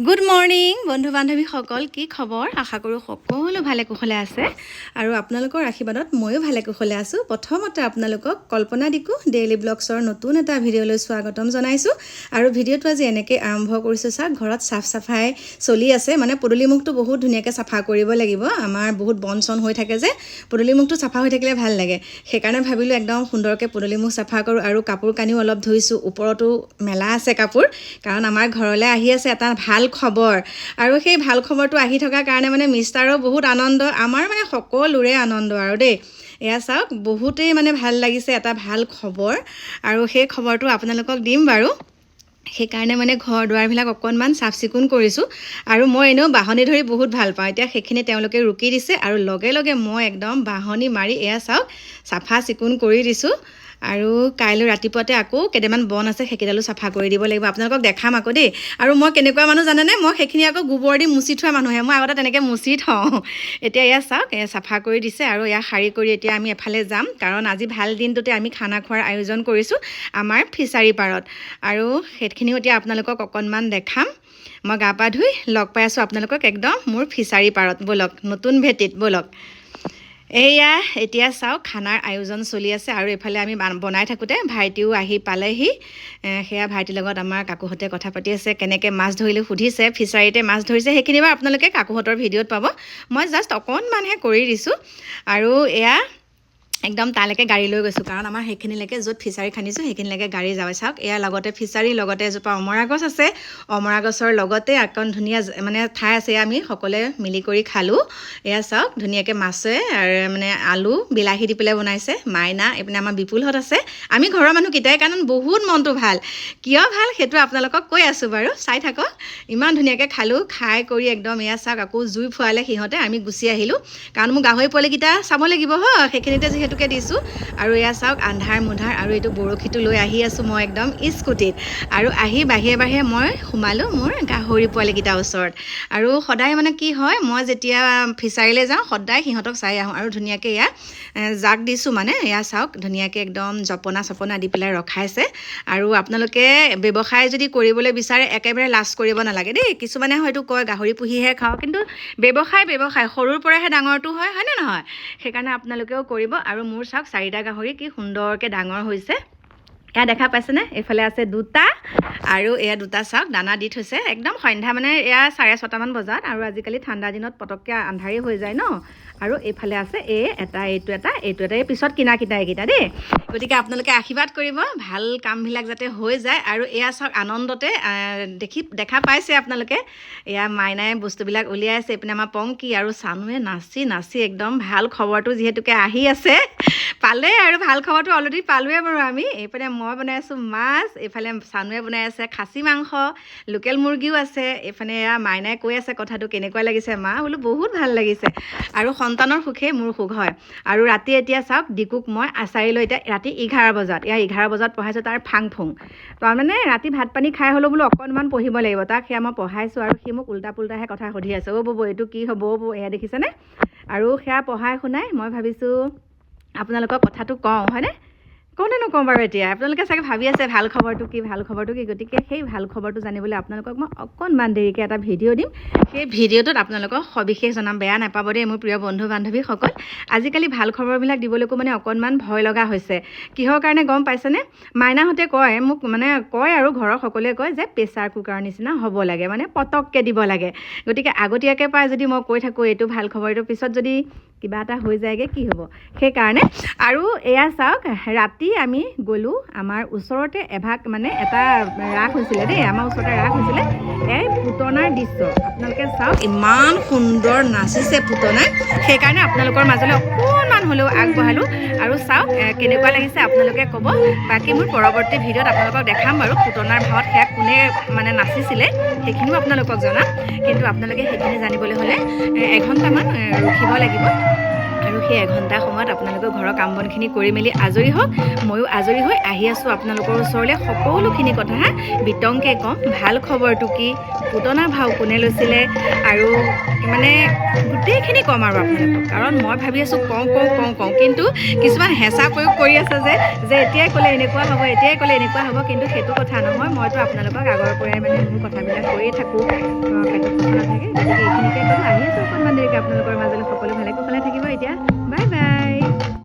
Good morning বন্ধু বান্ধৱীসকল, কি খবৰ? আশা কৰোঁ সকলো ভালে কুশলে আছে আৰু আপোনালোকৰ আশীৰ্বাদত ময়ো ভালে কুশলে আছোঁ। প্ৰথমতে আপোনালোকক কল্পনা দিকু ডেইলি ব্লগছৰ নতুন এটা ভিডিঅ'লৈ স্বাগতম জনাইছোঁ। আৰু ভিডিঅ'টো আজি এনেকৈ আৰম্ভ কৰিছোঁ। চাওক, ঘৰত চাফ চাফাই চলি আছে, মানে পদূলিমুখটো বহুত ধুনীয়াকৈ চাফা কৰিব লাগিব। আমাৰ বহুত বন চন হৈ থাকে যে, পদূলিমুখটো চাফা হৈ থাকিলে ভাল লাগে। সেইকাৰণে ভাবিলোঁ একদম সুন্দৰকৈ পদূলিমুখ চাফা কৰোঁ। আৰু কাপোৰ কানিও অলপ ধুইছোঁ, ওপৰতো মেলা আছে কাপোৰ, কাৰণ আমাৰ ঘৰলৈ আহি আছে এটা ভাল খবৰ। আৰু সেই ভাল খবৰটো আহি থকাৰ কাৰণে মানে মিষ্টাৰো বহুত আনন্দ, আমাৰ মানে সকলোৰে আনন্দ আৰু দেই। এয়া চাওক, বহুতেই মানে ভাল লাগিছে, এটা ভাল খবৰ। আৰু সেই খবৰটো আপোনালোকক দিম বাৰু। সেইকাৰণে মানে ঘৰ দুৱাৰবিলাক অকণমান চাফ চিকুণ কৰিছোঁ। আৰু মই এনেও বাহনি ধৰি বহুত ভাল পাওঁ। এতিয়া সেইখিনি তেওঁলোকে ৰুকি দিছে আৰু লগে লগে মই একদম বাহনি মাৰি এয়া চাওক চাফা চিকুণ কৰি দিছোঁ। আৰু কাইলৈ ৰাতিপুৱাতে আকৌ কেইটামান বন আছে, সেইকেইডালো চাফা কৰি দিব লাগিব। আপোনালোকক দেখাম আকৌ দেই। আৰু মই কেনেকুৱা মানুহ জানেনে, মই সেইখিনি আকৌ গোবৰ দি মুচি থোৱা মানুহে, মই আগতে তেনেকৈ মুচি থওঁ। এতিয়া এয়া চাওক, এয়া চাফা কৰি দিছে আৰু এয়া শাৰী কৰি এতিয়া আমি এফালে যাম, কাৰণ আজি ভাল দিনটোতে আমি খানা খোৱাৰ আয়োজন কৰিছোঁ আমাৰ ফিছাৰী পাৰত। আৰু সেইখিনিও এতিয়া আপোনালোকক অকণমান দেখাম। মই গা পা ধুই লগ পাই আছোঁ আপোনালোকক একদম মোৰ ফিছাৰী পাৰত। ব'লক, নতুন ভেটিত ব'লক। এয়া এতিয়া চাওক, খানাৰ আয়োজন চলি আছে। আৰু এইফালে আমি বনাই থাকোঁতে ভাইটিও আহি পালেহি। সেয়া ভাইটিৰ লগত আমাৰ কাকুহঁতে কথা পাতি আছে, কেনেকৈ মাছ ধৰিলে সুধিছে, ফিছাৰীতে মাছ ধৰিছে। সেইখিনি বাৰু আপোনালোকে কাকুহঁতৰ ভিডিঅ'ত পাব। মই জাষ্ট অকণমানহে কৰি দিছোঁ। আৰু এয়া একদম তালৈকে গাড়ী লৈ গৈছোঁ, কাৰণ আমাৰ সেইখিনিলৈকে য'ত ফিছাৰী খান্দিছোঁ সেইখিনিলৈকে গাড়ী যাওঁ। চাওক, এয়া লগতে ফিছাৰীৰ লগতে এজোপা অমৰা গছ আছে। অমৰা গছৰ লগতে অকণ ধুনীয়া মানে ঠাই আছে, আমি সকলোৱে মিলি কৰি খালোঁ। এয়া চাওক, ধুনীয়াকৈ মাছে আৰু মানে আলু বিলাহী দি পেলাই বনাইছে মাইনা। এইপিনে আমাৰ বিপুলহঁত আছে, আমি ঘৰৰ মানুহকেইটাই, কাৰণ বহুত মনটো ভাল। কিয় ভাল সেইটো আপোনালোকক কৈ আছোঁ বাৰু, চাই থাকক। ইমান ধুনীয়াকৈ খালোঁ, খাই কৰি একদম এয়া চাওক আকৌ জুই ফুৱালে সিহঁতে, আমি গুচি আহিলোঁ। কাৰণ মোৰ গাহৰি পোৱালিকেইটা চাব লাগিব হয়, সেইখিনিতে যিহেতুকে দিছোঁ। আৰু এয়া চাওক আন্ধাৰ মুন্ধাৰ, আৰু এইটো বৰশীটো লৈ আহি আছোঁ মই একদম স্কুটিত। আৰু আহি বাহিৰে বাহিৰে মই সোমালোঁ মোৰ গাহৰি পোৱালিকেইটাৰ ওচৰত। আৰু সদায় মানে কি হয়, মই যেতিয়া ফিছাৰীলৈ যাওঁ সদায় সিহঁতক চাই আহোঁ। আৰু ধুনীয়াকৈ এয়া জাক দিছোঁ, মানে এয়া চাওক ধুনীয়াকৈ একদম জপনা চপনা দি পেলাই ৰখাইছে। আৰু আপোনালোকে ব্যৱসায় যদি কৰিবলৈ বিচাৰে একেবাৰে লাজ কৰিব নালাগে দেই। কিছুমানে হয়তো কয় গাহৰি পুহিহে খাওঁ, কিন্তু ব্যৱসায় সৰুৰ পৰাহে ডাঙৰটো হয়, হয়নে নহয়? সেইকাৰণে আপোনালোকেও কৰিব। আৰু মোৰ চাওক 4টা গাহৰি কি সুন্দৰকৈ ডাঙৰ হৈছে। এয়া দেখা পাইছেনে? এইফালে আছে 2টা, আৰু এয়া 2টা চাওক দানা দি থৈছে একদম সন্ধ্যা, মানে এয়া 6:30মান বজাত। আৰু আজিকালি ঠাণ্ডা দিনত পটককৈ আন্ধাৰেই হৈ যায় ন। আৰু এইফালে আছে এইটো এটা এই পিছত কিনা এইকেইটা দেই। গতিকে আপোনালোকে আশীৰ্বাদ কৰিব, ভাল কামবিলাক যাতে হৈ যায়। আৰু এয়া চাওক আনন্দতে দেখা পাইছে আপোনালোকে, এয়া মাইনাই বস্তুবিলাক উলিয়াইছে। এইপিনে আমাৰ পংকি আৰু চানুৱে নাচি নাচি একদম ভাল খবৰটো যিহেতুকে আহি আছে পালে, আৰু ভাল খবৰটো অলৰেডি পালোৱে বাৰু আমি। এইপিনে মই বনাই আছোঁ মাছ, এইফালে চানুৱে বনাই আছে খাচী মাংস, লোকেল মুৰ্গীও আছে। এইফালে এয়া মাইনাই কৈ আছে কথাটো কেনেকুৱা লাগিছে মা, বোলো বহুত ভাল লাগিছে। আৰু সন্তানৰ সুখেই মোৰ সুখ হয়। আৰু ৰাতি এতিয়া চাওক ডিকুক মই আচাৰিলৈ, এতিয়া ৰাতি 11 বজাত, 11 বজাত পঢ়াইছোঁ তাৰ ফাং ফুং। তাৰমানে ৰাতি ভাত পানী খাই হ'লেও বোলো অকণমান পঢ়িব লাগিব, তাক সেয়া মই পঢ়াইছোঁ। আৰু সি মোক উল্টা পুল্টাহে কথা সুধি আছে, অ' ব'ব এইটো কি হ'ব অ' ব'ব, এয়া দেখিছেনে? আৰু সেয়া পঢ়াই শুনাই মই ভাবিছোঁ আপোনালোকক কথাটো কওঁ, হয়নে? কওঁনে নকওঁ বাৰু? এতিয়া আপোনালোকে চাগে ভাবি আছে ভাল খবৰটো কি, ভাল খবৰটো কি। গতিকে সেই ভাল খবৰটো জানিবলৈ আপোনালোকক মই অকণমান দেৰিকৈ এটা ভিডিঅ' দিম। সেই ভিডিঅ'টোত আপোনালোকক সবিশেষ জনাম, বেয়া নাপাব দেই মোৰ প্ৰিয় বন্ধু বান্ধৱীসকল। আজিকালি ভাল খবৰবিলাক দিবলৈকো মানে অকণমান ভয় লগা হৈছে। কিহৰ কাৰণে গম পাইছেনে? মাইনাহঁতে কয় মোক, মানে কয় আৰু ঘৰৰ সকলোৱে কয় যে প্ৰেছাৰ কুকাৰৰ নিচিনা হ'ব লাগে, মানে পটককৈ দিব লাগে। গতিকে আগতীয়াকৈ পাই যদি মই কৈ থাকোঁ এইটো ভাল খবৰ, এইটো পিছত যদি কিবা এটা হৈ যায়গৈ কি হ'ব, সেইকাৰণে। আৰু এয়া চাওক, ৰাতি আমি গ'লোঁ, আমাৰ ওচৰতে এভাগ মানে এটা ৰাস হৈছিলে দেই, আমাৰ ওচৰতে ৰাস হৈছিলে। এই পুতনাৰ দৃশ্য আপোনালোকে চাওক, ইমান সুন্দৰ নাচিছে পুতনাই। সেইকাৰণে আপোনালোকৰ মাজলৈ অকণমান হ'লেও আগবঢ়ালোঁ। আৰু চাওক কেনেকুৱা লাগিছে আপোনালোকে ক'ব। বাকী মোৰ পৰৱৰ্তী ভিডিঅ'ত আপোনালোকক দেখাম বাৰু পুতনাৰ ভাৱত সেয়া কোনে মানে নাচিছিলে, সেইখিনিও আপোনালোকক জনাম। কিন্তু আপোনালোকে সেইখিনি জানিবলৈ হ'লে 1 ঘণ্টামান ৰখিব লাগিব। আৰু সেই 1 ঘণ্টা সময়ত আপোনালোকৰ ঘৰৰ কাম বনখিনি কৰি মেলি আজৰি হওক। ময়ো আজৰি হৈ আহি আছোঁ আপোনালোকৰ ওচৰলৈ, সকলোখিনি কথা বিতংকৈ ক'ম। ভাল খবৰটো কি, পুতনা ভাও কোনে লৈছিলে, আৰু মানে গোটেইখিনি ক'ম আৰু আপোনালোকক, কাৰণ মই ভাবি আছোঁ কওঁ কিন্তু কিছুমান হেঁচা প্ৰয়োগ কৰি আছে যে এতিয়াই ক'লে এনেকুৱা হ'ব, এতিয়াই ক'লে এনেকুৱা হ'ব, কিন্তু সেইটো কথা নহয়। মইতো আপোনালোকক আগৰ পৰাই মানে মোৰ কথাবিলাক কৈয়ে থাকোঁ, পেটত কথা নাথাকে। গতিকে এইখিনিকে ক'লোঁ, আহি আছোঁ অকণমান দেৰিকৈ আপোনালোকৰ মাজলৈ। সকলো ভালে কুশলে থাকিব। এতিয়া বাই বাই।